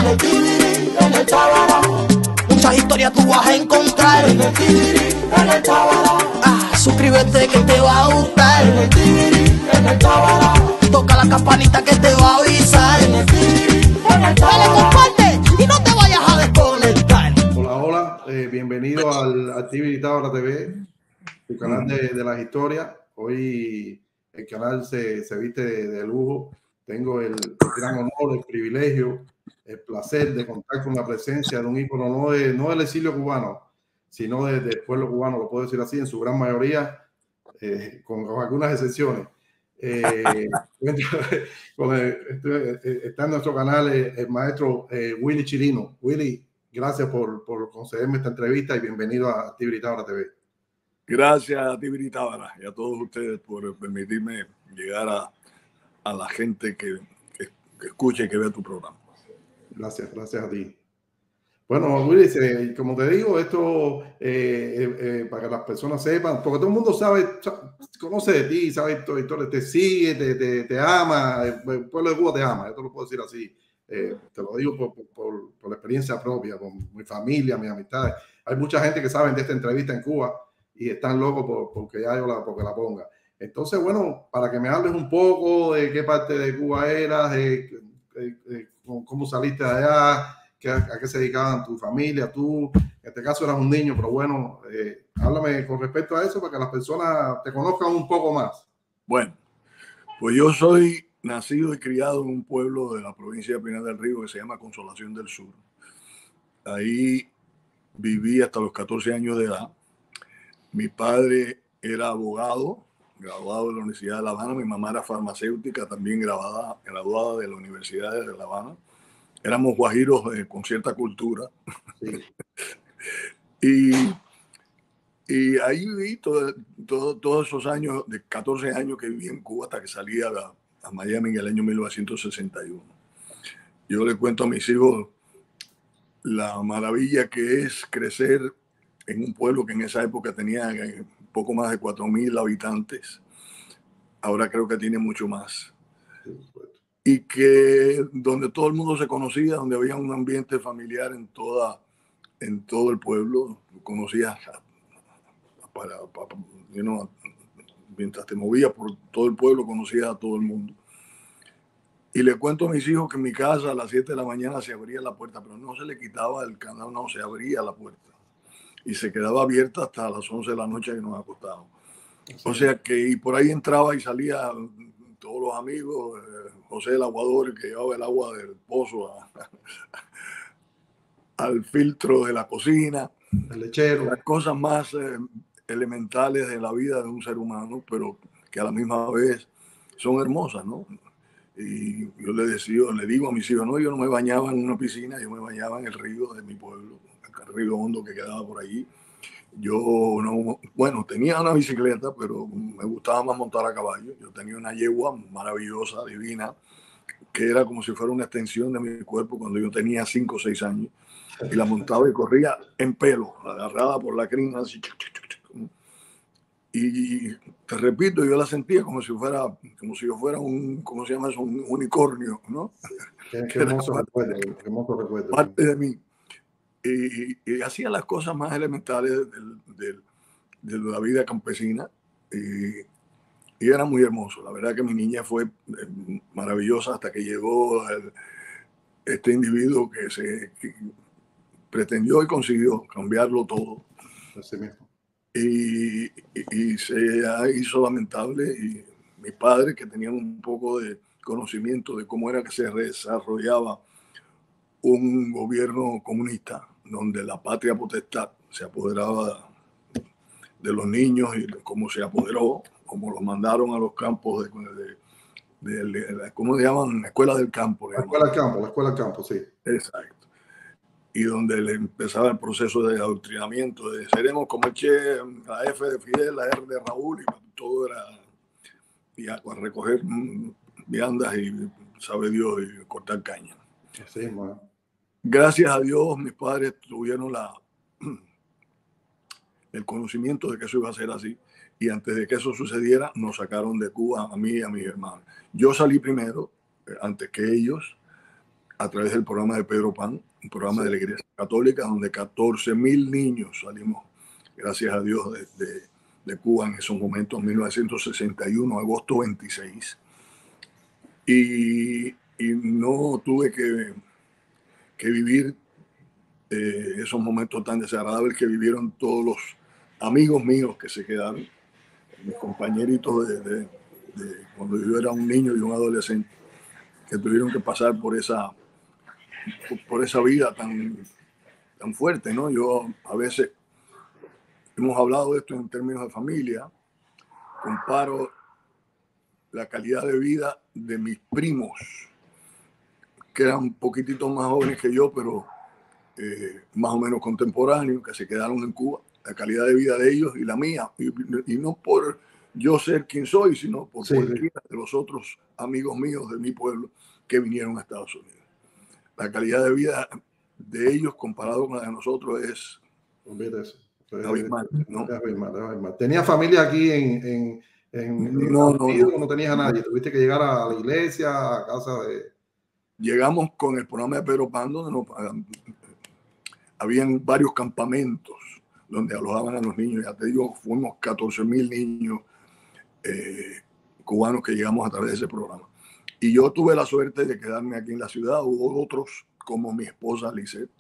el Tibiri, en el Tábara. Muchas historias tú vas a encontrar en el Tibiri, en el Tábara. Suscríbete que te va a gustar en el Tibiri, en el Tábara. Toca la campanita que te va a avisar en el Tibiri, en el Tábara. Dale, comparte y no te vayas a desconectar. Hola, hola, bienvenido al Tibiri Tábara TV, tu canal de las historias. Hoy el canal se viste de lujo. Tengo el gran honor, el privilegio, el placer de contar con la presencia de un ícono no del exilio cubano, sino del pueblo cubano, lo puedo decir así, en su gran mayoría, con algunas excepciones. Está en nuestro canal el maestro Willy Chirino. Willy, gracias por concederme esta entrevista y bienvenido a Tibiri Tábara TV. Gracias a Tibiri Tábara y a todos ustedes por permitirme llegar a la gente que escuche y que vea tu programa. Gracias a ti. Bueno, Willy, como te digo, esto para que las personas sepan, porque todo el mundo conoce de ti, sabe tu historia, te sigue, te ama, el pueblo de Cuba te ama, esto lo puedo decir así. Te lo digo por la experiencia propia, con mi familia, mis amistades. Hay mucha gente que sabe de esta entrevista en Cuba y están locos porque porque la ponga. Entonces, bueno, para que me hables un poco de qué parte de Cuba eras, cómo saliste de allá, a qué se dedicaban tu familia, tú, en este caso eras un niño, pero bueno, háblame con respecto a eso para que las personas te conozcan un poco más. Bueno, pues yo soy nacido y criado en un pueblo de la provincia de Pinar del Río que se llama Consolación del Sur. Ahí viví hasta los 14 años de edad. Mi padre era abogado, graduado de la Universidad de La Habana. Mi mamá era farmacéutica, también graduada de la Universidad de La Habana. Éramos guajiros con cierta cultura. Sí. y ahí viví todos esos años, de 14 años que viví en Cuba hasta que salí a Miami en el año 1961. Yo le cuento a mis hijos la maravilla que es crecer en un pueblo que en esa época tenía poco más de 4.000 habitantes. Ahora creo que tiene mucho más. Y que donde todo el mundo se conocía, donde había un ambiente familiar en todo el pueblo. Conocías mientras te movías por todo el pueblo, conocías a todo el mundo. Y le cuento a mis hijos que en mi casa a las 7 de la mañana se abría la puerta, pero no se le quitaba el candado, no, se abría la puerta. Y se quedaba abierta hasta las 11 de la noche que nos acostábamos. Sí. O sea que y por ahí entraba y salía todos los amigos, José el aguador, que llevaba el agua del pozo al filtro de la cocina. El lechero. Las cosas más elementales de la vida de un ser humano, pero que a la misma vez son hermosas, ¿no? Y yo le digo a mis hijos, no, yo no me bañaba en una piscina, yo me bañaba en el río de mi pueblo, el río hondo que quedaba por allí. Yo no, bueno, tenía una bicicleta, pero me gustaba más montar a caballo. Yo tenía una yegua maravillosa, divina, que era como si fuera una extensión de mi cuerpo cuando yo tenía 5 o 6 años. Y la montaba y corría en pelo, agarrada por la crina, así. Y te repito, yo la sentía como si yo fuera un, ¿cómo se llama eso? Un unicornio, ¿no? Qué hermoso recuerdo. Parte de mí. Y hacía las cosas más elementales de la vida campesina y era muy hermoso. La verdad que mi niña fue maravillosa hasta que llegó este individuo que pretendió y consiguió cambiarlo todo. Así mismo. Y se hizo lamentable. Y mi padre, que tenía un poco de conocimiento de cómo era que se desarrollaba un gobierno comunista, donde la patria potestad se apoderaba de los niños y cómo se apoderó, como los mandaron a los campos ¿cómo se llaman? Escuela del campo. La escuela del campo, sí. Exacto. Y donde le empezaba el proceso de adoctrinamiento, de seremos como el Che, la F de Fidel, la R de Raúl, y todo era y a recoger viandas y sabe Dios y cortar caña. Sí, bueno. Gracias a Dios, mis padres tuvieron el conocimiento de que eso iba a ser así. Y antes de que eso sucediera, nos sacaron de Cuba a mí y a mis hermanos. Yo salí primero, antes que ellos, a través del programa de Pedro Pan, un programa de la Iglesia Católica, donde 14.000 niños salimos, gracias a Dios, de Cuba en esos momentos, 1961, agosto 26. Y no tuve que vivir esos momentos tan desagradables que vivieron todos los amigos míos que se quedaron, mis compañeritos de cuando yo era un niño y un adolescente, que tuvieron que pasar por esa vida tan fuerte, ¿no? Yo a veces, hemos hablado de esto en términos de familia, comparo la calidad de vida de mis primos, que eran un poquitito más jóvenes que yo, pero más o menos contemporáneos, que se quedaron en Cuba, la calidad de vida de ellos y la mía, y no por yo ser quien soy, sino por cualquiera de los otros amigos míos de mi pueblo que vinieron a Estados Unidos. La calidad de vida de ellos comparado con la de nosotros es abismal, ¿no? ¿Tenías familia aquí en Estados Unidos o no tenías a nadie? ¿Tuviste que llegar a la iglesia, a casa de...? Llegamos con el programa de Pedro Pan, donde habían varios campamentos donde alojaban a los niños. Ya te digo, fuimos 14.000 niños cubanos que llegamos a través de ese programa. Y yo tuve la suerte de quedarme aquí en la ciudad. Hubo otros, como mi esposa Lisette,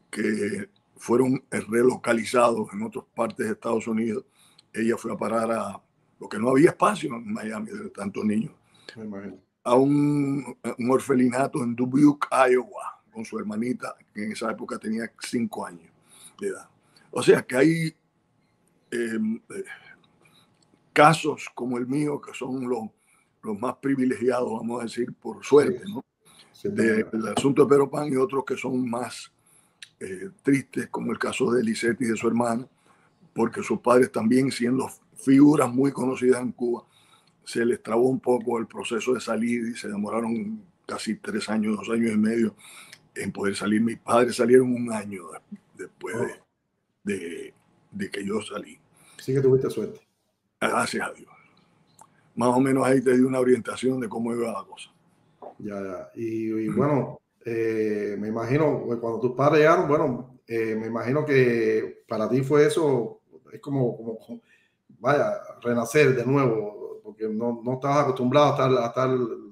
que fueron relocalizados en otras partes de Estados Unidos. Ella fue a parar a lo que no había espacio en Miami de tantos niños. Me imagino. A un orfelinato en Dubuque, Iowa, con su hermanita, que en esa época tenía 5 años de edad. O sea que hay casos como el mío, que son los más privilegiados, vamos a decir, por suerte, ¿no? Del asunto de Pedro Pan, y otros que son más tristes, como el caso de Lisette y de su hermana, porque sus padres también, siendo figuras muy conocidas en Cuba, se les trabó un poco el proceso de salir y se demoraron casi 3 años, 2 años y medio en poder salir. Mis padres salieron 1 año después de que yo salí. Sí que tuviste suerte. Gracias a Dios. Más o menos ahí te di una orientación de cómo iba la cosa. Ya. Y bueno, me imagino, cuando tus padres llegaron, bueno, me imagino que para ti fue eso, es como vaya, renacer de nuevo, porque no estabas acostumbrado a estar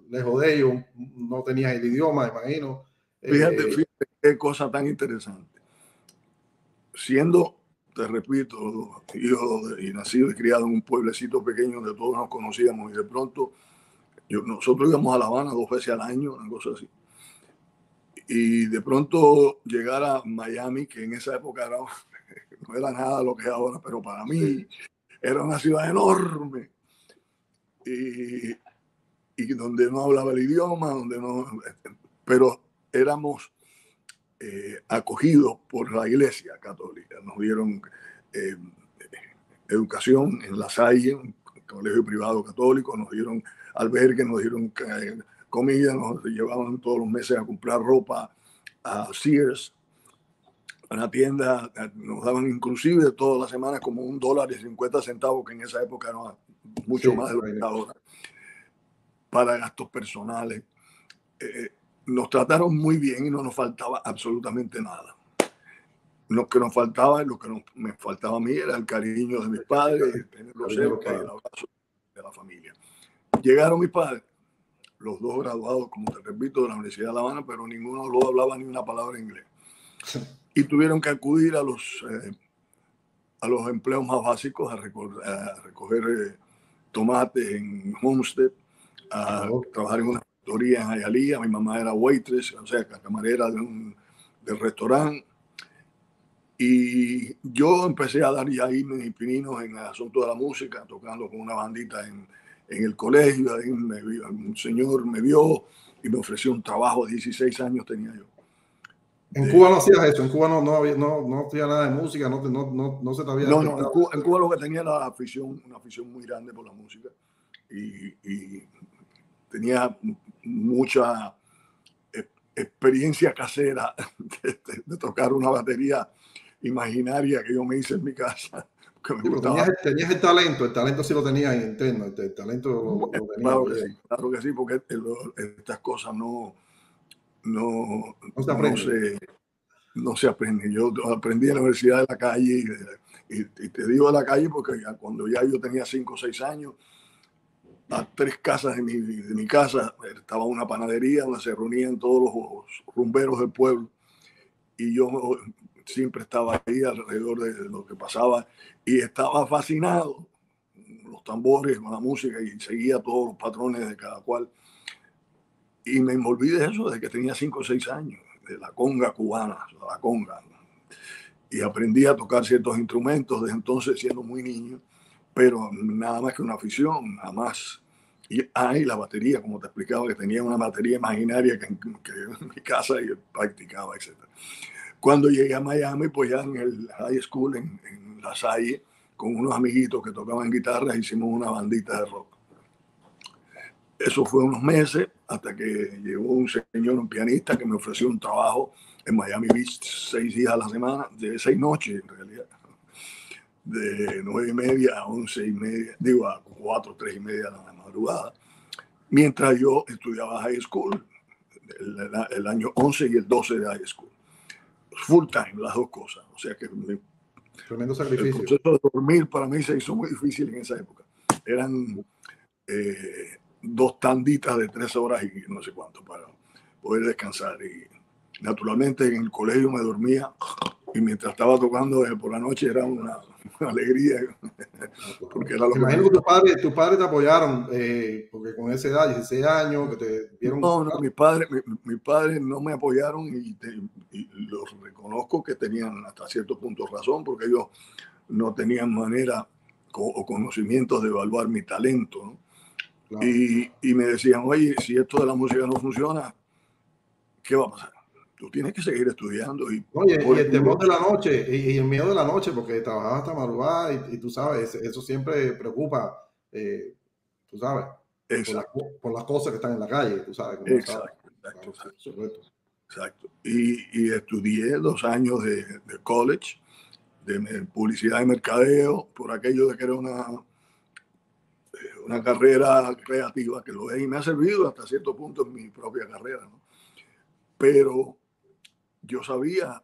lejos de ellos, no tenías el idioma, imagino. Fíjate qué cosa tan interesante. Siendo, te repito, hijo y nacido y criado en un pueblecito pequeño donde todos nos conocíamos, y de pronto nosotros íbamos a La Habana 2 veces al año, una cosa así. Y de pronto llegar a Miami, que en esa época no era nada lo que es ahora, pero para mí era una ciudad enorme. Y donde no hablaba el idioma, pero éramos acogidos por la Iglesia Católica. Nos dieron educación en La Salle, un colegio privado católico, nos dieron albergue, nos dieron comida, nos llevaban todos los meses a comprar ropa a Sears, a una tienda, nos daban inclusive todas las semanas como $1.50, que en esa época era mucho más de lo que ahora, para gastos personales. Nos trataron muy bien y no nos faltaba absolutamente nada. Lo que nos faltaba, me faltaba a mí, era el cariño de mis padres, tenerlos cerca y el abrazo de la familia. Llegaron mis padres, los 2 graduados, como te repito, de la Universidad de La Habana, pero ninguno lo hablaba ni una palabra en inglés. Y tuvieron que acudir a los empleos más básicos, a recoger tomates en Homestead, a trabajar en una factoría en Hialeah. Mi mamá era waitress, o sea, camarera del restaurante. Y yo empecé a dar ya ahí mis pininos en el asunto de la música, tocando con una bandita en el colegio. Ahí un señor me vio y me ofreció un trabajo. 16 años tenía yo. En Cuba no hacías eso, en Cuba no hacía nada de música, no se te había... No, en Cuba lo que tenía era una afición muy grande por la música, y tenía mucha experiencia casera de tocar una batería imaginaria que yo me hice en mi casa. Tenías el talento sí lo tenías interno, el talento lo tenías. Claro que sí, porque estas cosas no no, No se aprende. no se aprende. Yo aprendí en la universidad de la calle y te digo de la calle porque cuando ya yo tenía 5 o 6 años, a 3 casas de mi casa estaba una panadería donde se reunían todos los rumberos del pueblo y yo siempre estaba ahí alrededor de lo que pasaba y estaba fascinado con los tambores, con la música y seguía todos los patrones de cada cual. Y me envolví de eso desde que tenía 5 o 6 años, de la conga cubana, la conga. Y aprendí a tocar ciertos instrumentos desde entonces siendo muy niño, pero nada más que una afición, nada más. Y la batería, como te explicaba, que tenía una batería imaginaria que en mi casa y practicaba, etc. Cuando llegué a Miami, pues ya en el high school, en La Salle, con unos amiguitos que tocaban guitarras, hicimos una bandita de rock. Eso fue unos meses hasta que llegó un señor, un pianista, que me ofreció un trabajo en Miami Beach 6 días a la semana, de 6 noches en realidad, de 9:30 a 11:30, digo a 4, 3:30 de la madrugada, mientras yo estudiaba high school, el año 11 y el 12 de high school. Full time, las dos cosas. O sea que tremendo sacrificio. El proceso de dormir para mí se hizo muy difícil en esa época. Eran 2 tanditas de 3 horas y no sé cuánto para poder descansar. Y naturalmente en el colegio me dormía y mientras estaba tocando por la noche era una alegría. Porque era lo me imagino que tus padres te apoyaron, porque con esa edad, 16 años, que te vieron. No, mis padres no me apoyaron y los reconozco que tenían hasta cierto punto razón, porque ellos no tenían manera o conocimientos de evaluar mi talento, ¿no? Claro. Y me decían, oye, si esto de la música no funciona, ¿qué va a pasar? Tú tienes que seguir estudiando. Oye, y el temor de la noche, y el miedo de la noche, porque trabajabas hasta madrugada y tú sabes, eso siempre preocupa, tú sabes, por las cosas que están en la calle, tú sabes. Exacto. Y estudié 2 años de college, de publicidad y mercadeo, por aquello de que era una carrera creativa que lo es y me ha servido hasta cierto punto en mi propia carrera, ¿no? Pero yo sabía,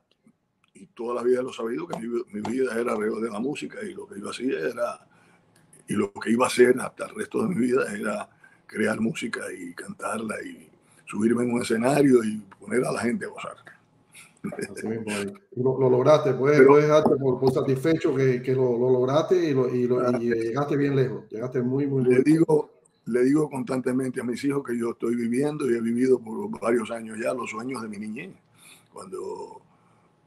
y toda la vida lo he sabido, que mi vida era alrededor de la música y lo que yo hacía era, y lo que iba a hacer hasta el resto de mi vida era crear música y cantarla y subirme en un escenario y poner a la gente a gozar. Así mismo, lo lograste, puedes darte por satisfecho que lo lograste y llegaste bien lejos, llegaste muy lejos. Le digo constantemente a mis hijos que yo estoy viviendo y he vivido por varios años ya los sueños de mi niñez. Cuando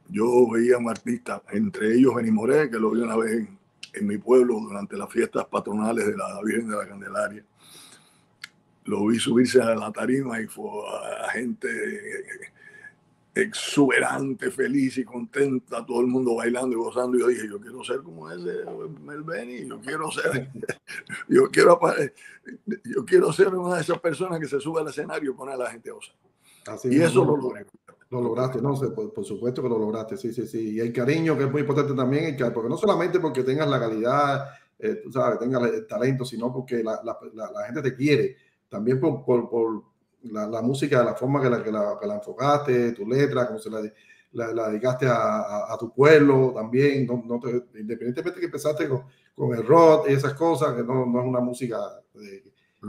yo veía a un artista, entre ellos Benny Moré, que lo vi una vez en mi pueblo durante las fiestas patronales de la Virgen de la Candelaria, lo vi subirse a la tarima y fue a gente exuberante, feliz y contenta, todo el mundo bailando y gozando. Y yo dije, yo quiero ser como ese Mel Benny, yo quiero ser una de esas personas que se sube al escenario y pone a la gente a gozar. Y eso lo logré. Lo lograste, no sé, por supuesto que lo lograste, sí. Y el cariño, que es muy importante también, porque no solamente porque tengas la calidad, tú sabes, tengas el talento, sino porque la gente te quiere, también por la música, la forma que la enfocaste, tu letra, como se la dedicaste a tu pueblo también, independientemente que empezaste con el rock y esas cosas, que no es una música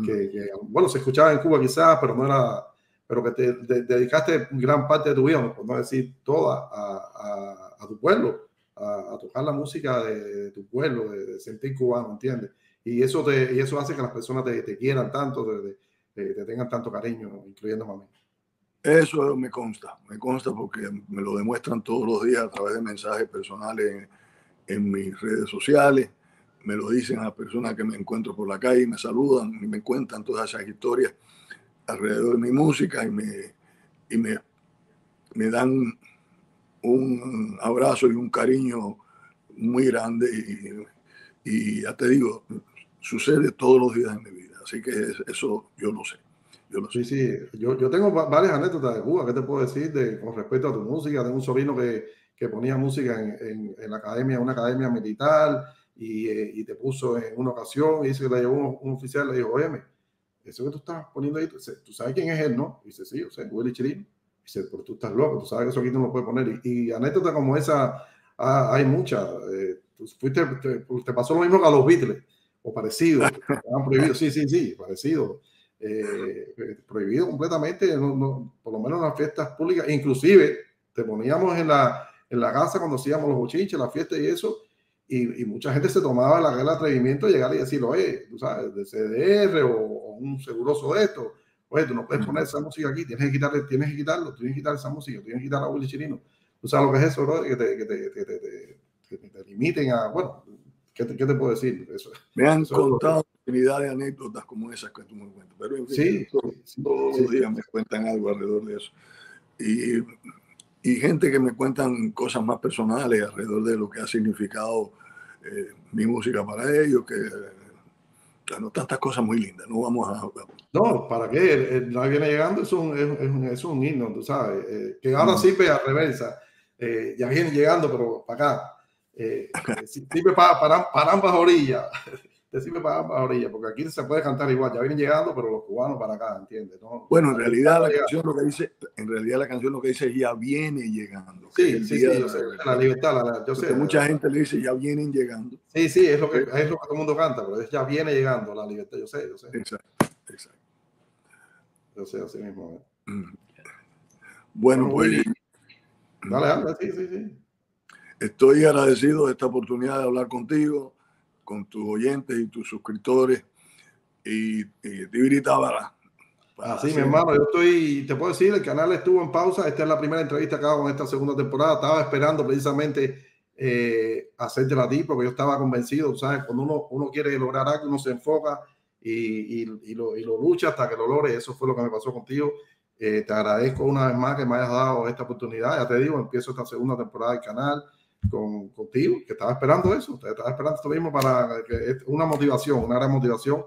que bueno, se escuchaba en Cuba quizás, pero no era, pero que te dedicaste gran parte de tu vida, por no decir toda, a tu pueblo, a tocar la música de tu pueblo, de sentir cubano, ¿entiendes? Y eso hace que las personas te quieran tanto, te tengan tanto cariño, incluyéndome a mí. Eso me consta porque me lo demuestran todos los días a través de mensajes personales en mis redes sociales. Me lo dicen a las personas que me encuentro por la calle y me saludan y me cuentan todas esas historias alrededor de mi música y me dan un abrazo y un cariño muy grande y ya te digo, sucede todos los días en mi vida. Así que eso yo lo sé. Sí, yo tengo varias anécdotas de Cuba. ¿Qué te puedo decir con respecto a tu música? Tengo un sobrino que ponía música en la academia, una academia militar, y te puso en una ocasión y dice que le llevó un oficial y le dijo, oye, eso que tú estás poniendo ahí, ¿tú sabes quién es él, no? Y dice, sí, yo sé, Willy Chirino. Dice, pero tú estás loco, tú sabes que eso aquí no lo puedes poner. Y anécdotas como esa hay muchas. Te pasó lo mismo que a los Beatles, o parecido. Estaban prohibidos, sí, parecido. Prohibido completamente, por lo menos en las fiestas públicas. Inclusive te poníamos en la casa cuando hacíamos los bochinches, las fiestas y eso, y mucha gente se tomaba el atrevimiento de llegar y decirlo, tú sabes, de CDR o un seguroso de esto. Oye, tú no puedes poner esa música aquí, tienes que quitar esa música, tienes que quitar a Willy Chirino. ¿Tú sabes lo que es eso, bro? Que te limiten a, bueno, ¿qué te puedo decir? Me han contado infinidad de anécdotas como esas que tú me cuentas, pero en fin, todos los días me cuentan algo alrededor de eso. Y gente que me cuentan cosas más personales alrededor de lo que ha significado mi música para ellos, que claro, tantas cosas muy lindas, no vamos a... No, ¿para qué? El viene llegando es un himno, tú sabes, que ahora sirve a reversa, ya viene llegando, pero para acá, sirve para ambas orillas, te sirve para ambas orillas, porque aquí se puede cantar igual, ya vienen llegando, pero los cubanos para acá, ¿entiendes? ¿No? Bueno, en realidad la canción lo que dice es ya viene llegando. Sí, yo sé, la libertad, yo sé. Mucha gente le dice ya vienen llegando. Sí, es lo que todo el mundo canta, pero ya viene llegando la libertad, yo sé. Exacto. Yo sé, así mismo. Bueno, pues... Dale, sí. Estoy agradecido de esta oportunidad de hablar contigo, con tus oyentes y tus suscriptores y Tibiri Tábara. Así, mi hermano, te puedo decir, el canal estuvo en pausa. Esta es la primera entrevista que hago con esta segunda temporada. Estaba esperando precisamente hacértela a ti, porque yo estaba convencido, ¿sabes? Cuando uno quiere lograr algo, uno se enfoca y lo lucha hasta que lo logre. Eso fue lo que me pasó contigo. Te agradezco una vez más que me hayas dado esta oportunidad. Ya te digo, empiezo esta segunda temporada del canal contigo, que estaba esperando eso. Estaba esperando esto mismo para que es una motivación, una gran motivación.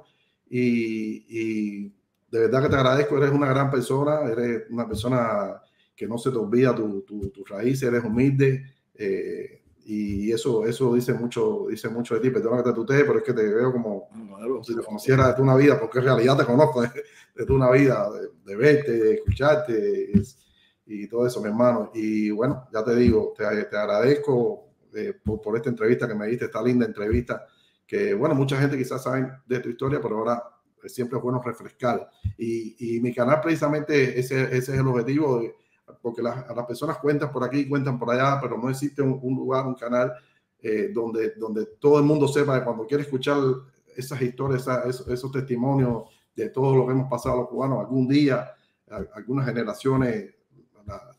Y de verdad que te agradezco. Eres una gran persona, eres una persona que no se te olvida tus raíces, eres humilde. Y eso dice mucho de ti. Perdona que te tutee, pero es que te veo como si te conociera de toda una vida, porque en realidad te conozco de toda una vida, de verte, de escucharte y todo eso, mi hermano. Y bueno, ya te digo, te agradezco por esta entrevista que me diste, esta linda entrevista, que bueno, mucha gente quizás sabe de tu historia, pero ahora siempre es bueno refrescar. Y mi canal precisamente ese es el objetivo, porque las personas cuentan por aquí, cuentan por allá, pero no existe un lugar, un canal donde todo el mundo sepa que cuando quiere escuchar esas historias, esos testimonios de todo lo que hemos pasado los cubanos, algún día, algunas generaciones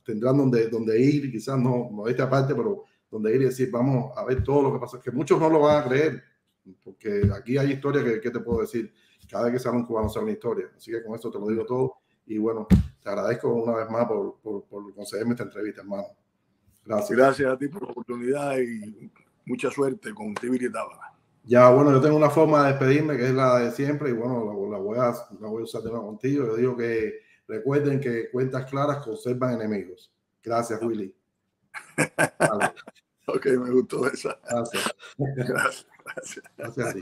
tendrán donde ir, quizás no esta parte, pero donde ir y decir, vamos a ver todo lo que pasa, que muchos no lo van a creer, porque aquí hay historia que te puedo decir, cada vez que sale un cubano sale una historia, así que con esto te lo digo todo. Y bueno, te agradezco una vez más por concederme esta entrevista, hermano. Gracias. Gracias a ti por la oportunidad y mucha suerte con Tibiri Tábara. Ya, bueno, yo tengo una forma de despedirme que es la de siempre y bueno, la voy a usar de nuevo contigo. Yo digo que recuerden que cuentas claras conservan enemigos. Gracias, Willy. Vale. Ok, me gustó esa. Gracias. Gracias. Gracias a ti.